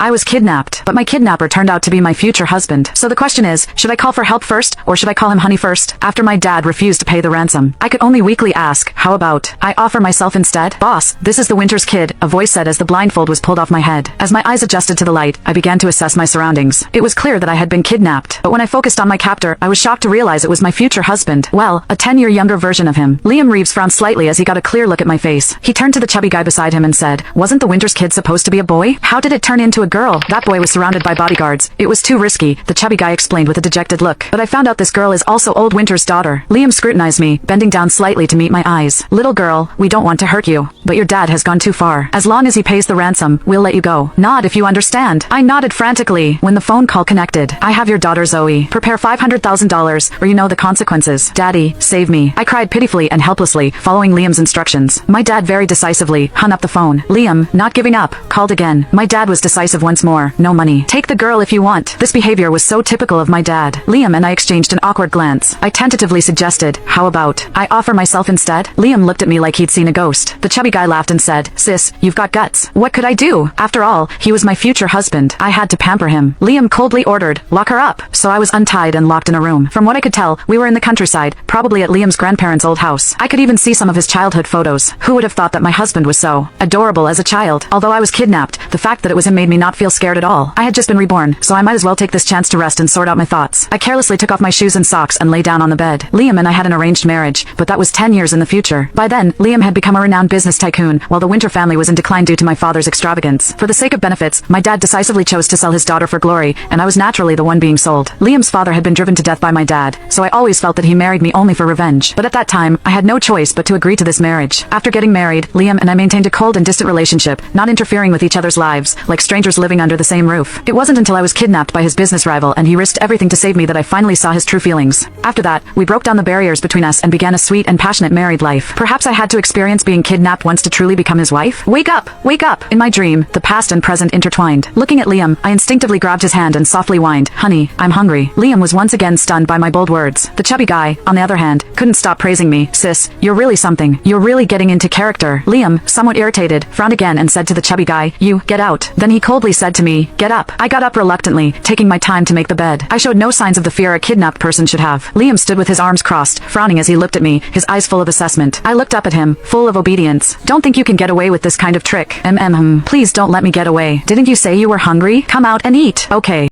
I was kidnapped, but my kidnapper turned out to be my future husband. So the question is, should I call for help first, or should I call him honey first? After my dad refused to pay the ransom, I could only weakly ask, how about I offer myself instead? Boss, this is the Winter's kid, a voice said as the blindfold was pulled off my head. As my eyes adjusted to the light, I began to assess my surroundings. It was clear that I had been kidnapped, but when I focused on my captor, I was shocked to realize it was my future husband. Well, a 10-year younger version of him. Liam Reeves frowned slightly as he got a clear look at my face. He turned to the chubby guy beside him and said, wasn't the Winter's kid supposed to be a boy? How did it turn into a girl? That boy was surrounded by bodyguards. It was too risky, the chubby guy explained with a dejected look. But I found out this girl is also old Winter's daughter. Liam scrutinized me, bending down slightly to meet my eyes. Little girl, we don't want to hurt you, but your dad has gone too far. As long as he pays the ransom, we'll let you go. Nod if you understand. I nodded frantically when the phone call connected. I have your daughter Zoe. Prepare $500,000 or you know the consequences. Daddy, save me. I cried pitifully and helplessly, following Liam's instructions. My dad very decisively hung up the phone. Liam, not giving up, called again. My dad was decisive once more. No money. Take the girl if you want. This behavior was so typical of my dad. Liam and I exchanged an awkward glance. I tentatively suggested, how about I offer myself instead? Liam looked at me like he'd seen a ghost. The chubby guy laughed and said, sis, you've got guts. What could I do? After all, he was my future husband. I had to pamper him. Liam coldly ordered, lock her up. So I was untied and locked in a room. From what I could tell, we were in the countryside, probably at Liam's grandparents' old house. I could even see some of his childhood photos. Who would have thought that my husband was so adorable as a child? Although I was kidnapped, the fact that it was him made me not feel scared at all. I had just been reborn, so I might as well take this chance to rest and sort out my thoughts. I carelessly took off my shoes and socks and lay down on the bed. Liam and I had an arranged marriage, but that was 10 years in the future. By then, Liam had become a renowned business tycoon, while the Winter family was in decline due to my father's extravagance. For the sake of benefits, my dad decisively chose to sell his daughter for glory, and I was naturally the one being sold. Liam's father had been driven to death by my dad, so I always felt that he married me only for revenge. But at that time, I had no choice but to agree to this marriage. After getting married, Liam and I maintained a cold and distant relationship, not interfering with each other's lives, like strangers living under the same roof. It wasn't until I was kidnapped by his business rival and he risked everything to save me that I finally saw his true feelings. After that, we broke down the barriers between us and began a sweet and passionate married life. Perhaps I had to experience being kidnapped once to truly become his wife? Wake up! Wake up! In my dream, the past and present intertwined. Looking at Liam, I instinctively grabbed his hand and softly whined, honey, I'm hungry. Liam was once again stunned by my bold words. The chubby guy, on the other hand, couldn't stop praising me. Sis, you're really something. You're really getting into character. Liam, somewhat irritated, frowned again and said to the chubby guy, you, get out. Then he coldly said to me, get up. I got up reluctantly, taking my time to make the bed. I showed no signs of the fear a kidnapped person should have. Liam stood with his arms crossed, frowning as he looked at me, his eyes full of assessment. I looked up at him, full of obedience. Don't think you can get away with this kind of trick. Please don't let me get away. Didn't you say you were hungry? Come out and eat. Okay.